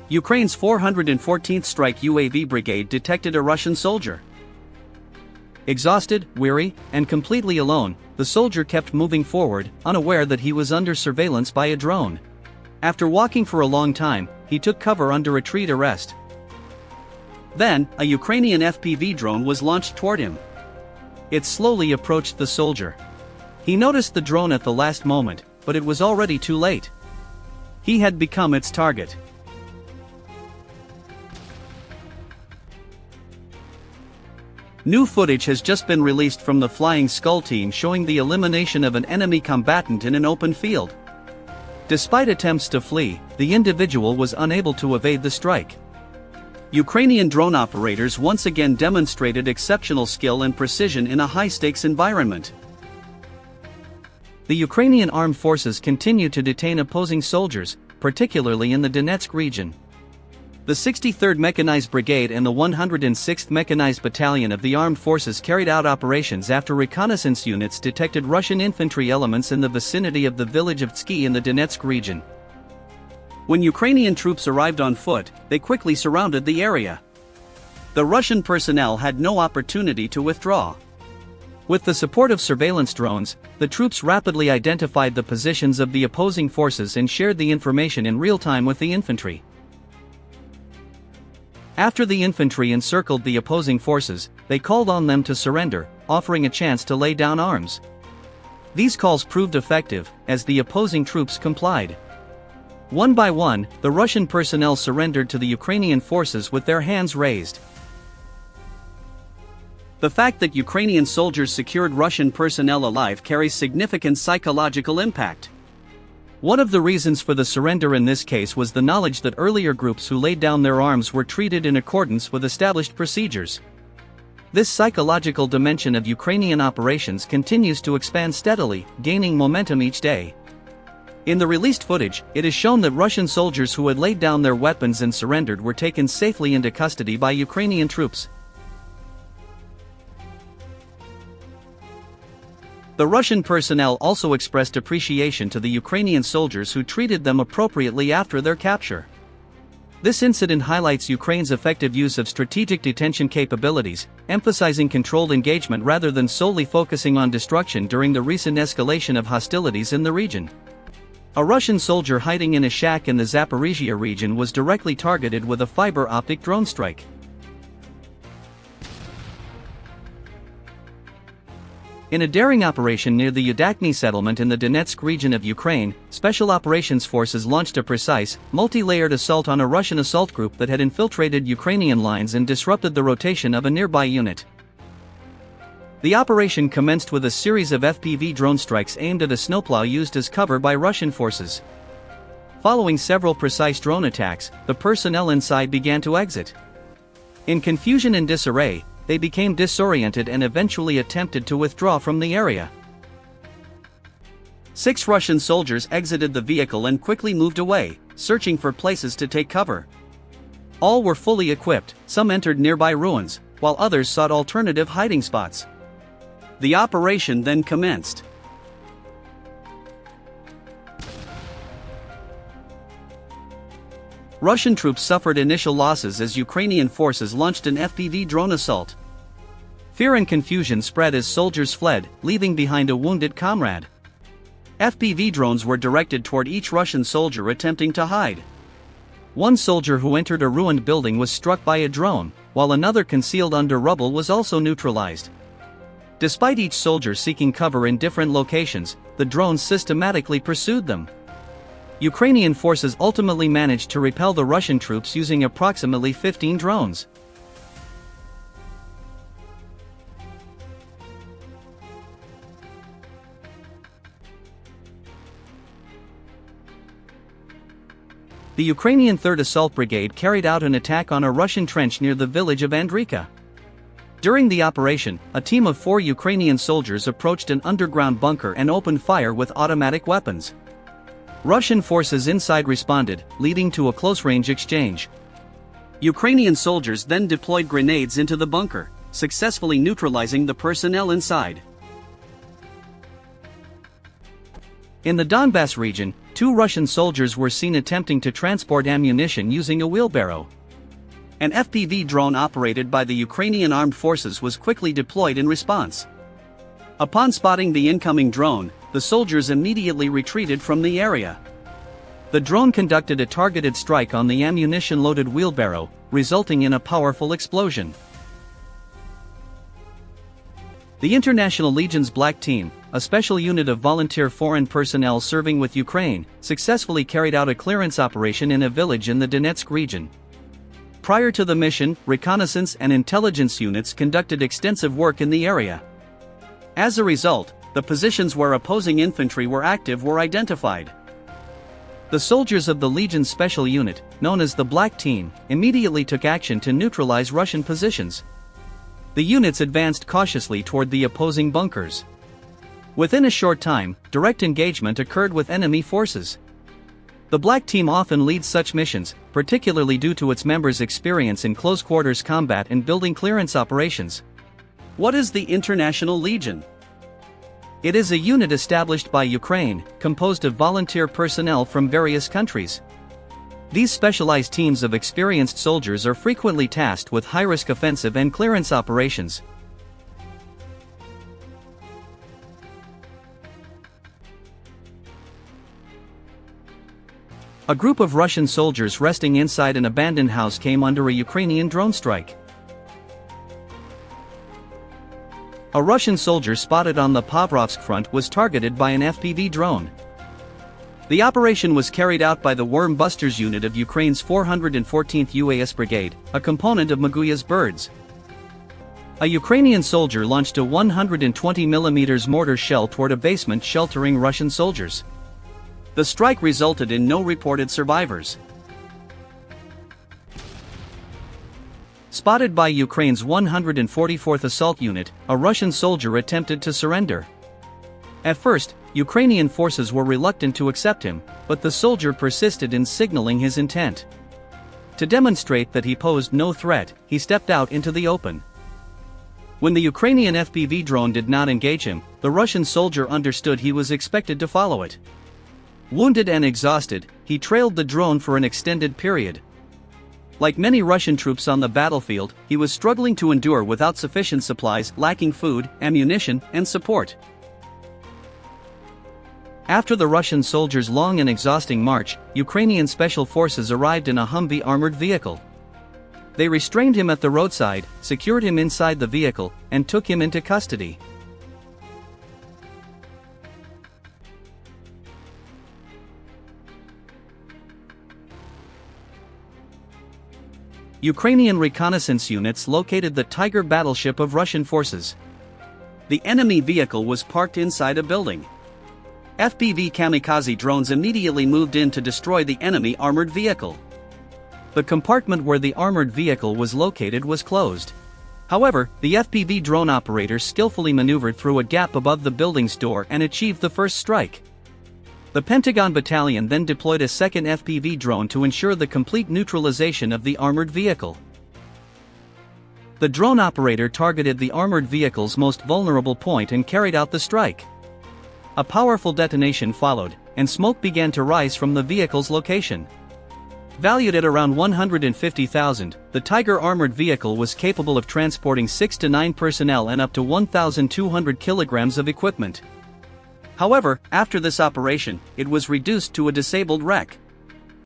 Ukraine's 414th Strike UAV Brigade detected a Russian soldier. Exhausted, weary, and completely alone, the soldier kept moving forward, unaware that he was under surveillance by a drone. After walking for a long time, he took cover under a tree to rest. Then, a Ukrainian FPV drone was launched toward him. It slowly approached the soldier. He noticed the drone at the last moment, but it was already too late. He had become its target. New footage has just been released from the Flying Skull team showing the elimination of an enemy combatant in an open field. Despite attempts to flee, the individual was unable to evade the strike. Ukrainian drone operators once again demonstrated exceptional skill and precision in a high-stakes environment. The Ukrainian armed forces continue to detain opposing soldiers, particularly in the Donetsk region. The 63rd Mechanized Brigade and the 106th Mechanized Battalion of the Armed Forces carried out operations after reconnaissance units detected Russian infantry elements in the vicinity of the village of Tski in the Donetsk region. When Ukrainian troops arrived on foot, they quickly surrounded the area. The Russian personnel had no opportunity to withdraw. With the support of surveillance drones, the troops rapidly identified the positions of the opposing forces and shared the information in real time with the infantry. After the infantry encircled the opposing forces, they called on them to surrender, offering a chance to lay down arms. These calls proved effective, as the opposing troops complied. One by one, the Russian personnel surrendered to the Ukrainian forces with their hands raised. The fact that Ukrainian soldiers secured Russian personnel alive carries significant psychological impact. One of the reasons for the surrender in this case was the knowledge that earlier groups who laid down their arms were treated in accordance with established procedures. This psychological dimension of Ukrainian operations continues to expand steadily, gaining momentum each day. In the released footage, it is shown that Russian soldiers who had laid down their weapons and surrendered were taken safely into custody by Ukrainian troops. The Russian personnel also expressed appreciation to the Ukrainian soldiers who treated them appropriately after their capture. This incident highlights Ukraine's effective use of strategic detention capabilities, emphasizing controlled engagement rather than solely focusing on destruction during the recent escalation of hostilities in the region. A Russian soldier hiding in a shack in the Zaporizhia region was directly targeted with a fiber optic drone strike. In a daring operation near the Yudakny settlement in the Donetsk region of Ukraine, Special Operations Forces launched a precise, multi-layered assault on a Russian assault group that had infiltrated Ukrainian lines and disrupted the rotation of a nearby unit. The operation commenced with a series of FPV drone strikes aimed at a snowplow used as cover by Russian forces. Following several precise drone attacks, the personnel inside began to exit. In confusion and disarray, they became disoriented and eventually attempted to withdraw from the area. 6 Russian soldiers exited the vehicle and quickly moved away, searching for places to take cover. All were fully equipped, some entered nearby ruins, while others sought alternative hiding spots. The operation then commenced. Russian troops suffered initial losses as Ukrainian forces launched an FPV drone assault. Fear and confusion spread as soldiers fled, leaving behind a wounded comrade. FPV drones were directed toward each Russian soldier attempting to hide. One soldier who entered a ruined building was struck by a drone, while another concealed under rubble was also neutralized. Despite each soldier seeking cover in different locations, the drones systematically pursued them. Ukrainian forces ultimately managed to repel the Russian troops using approximately 15 drones. The Ukrainian 3rd Assault Brigade carried out an attack on a Russian trench near the village of Andrika. During the operation, a team of 4 Ukrainian soldiers approached an underground bunker and opened fire with automatic weapons. Russian forces inside responded, leading to a close-range exchange. Ukrainian soldiers then deployed grenades into the bunker, successfully neutralizing the personnel inside. In the Donbass region, 2 Russian soldiers were seen attempting to transport ammunition using a wheelbarrow. An FPV drone operated by the Ukrainian armed forces was quickly deployed in response. Upon spotting the incoming drone, the soldiers immediately retreated from the area. The drone conducted a targeted strike on the ammunition-loaded wheelbarrow, resulting in a powerful explosion. The International Legion's Black Team, a special unit of volunteer foreign personnel serving with Ukraine, successfully carried out a clearance operation in a village in the Donetsk region. Prior to the mission, reconnaissance and intelligence units conducted extensive work in the area. As a result, the positions where opposing infantry were active were identified. The soldiers of the Legion's special unit, known as the Black Team, immediately took action to neutralize Russian positions. The units advanced cautiously toward the opposing bunkers. Within a short time, direct engagement occurred with enemy forces. The Black Team often leads such missions, particularly due to its members' experience in close-quarters combat and building clearance operations. What is the International Legion? It is a unit established by Ukraine, composed of volunteer personnel from various countries. These specialized teams of experienced soldiers are frequently tasked with high-risk offensive and clearance operations. A group of Russian soldiers resting inside an abandoned house came under a Ukrainian drone strike. A Russian soldier spotted on the Pavlovsk front was targeted by an FPV drone. The operation was carried out by the Worm Busters unit of Ukraine's 414th UAS Brigade, a component of Maguia's birds. A Ukrainian soldier launched a 120mm mortar shell toward a basement sheltering Russian soldiers. The strike resulted in no reported survivors. Spotted by Ukraine's 144th Assault Unit, a Russian soldier attempted to surrender. At first, Ukrainian forces were reluctant to accept him, but the soldier persisted in signaling his intent. To demonstrate that he posed no threat, he stepped out into the open. When the Ukrainian FPV drone did not engage him, the Russian soldier understood he was expected to follow it. Wounded and exhausted, he trailed the drone for an extended period. Like many Russian troops on the battlefield, he was struggling to endure without sufficient supplies, lacking food, ammunition, and support. After the Russian soldiers' long and exhausting march, Ukrainian special forces arrived in a Humvee armored vehicle. They restrained him at the roadside, secured him inside the vehicle, and took him into custody. Ukrainian reconnaissance units located the Tiger battleship of Russian forces. The enemy vehicle was parked inside a building. FPV kamikaze drones immediately moved in to destroy the enemy armored vehicle. The compartment where the armored vehicle was located was closed. However, the FPV drone operator skillfully maneuvered through a gap above the building's door and achieved the first strike. The Pentagon Battalion then deployed a second FPV drone to ensure the complete neutralization of the armored vehicle. The drone operator targeted the armored vehicle's most vulnerable point and carried out the strike. A powerful detonation followed, and smoke began to rise from the vehicle's location. Valued at around $150,000, the Tiger armored vehicle was capable of transporting 6 to 9 personnel and up to 1,200 kilograms of equipment. However, after this operation, it was reduced to a disabled wreck.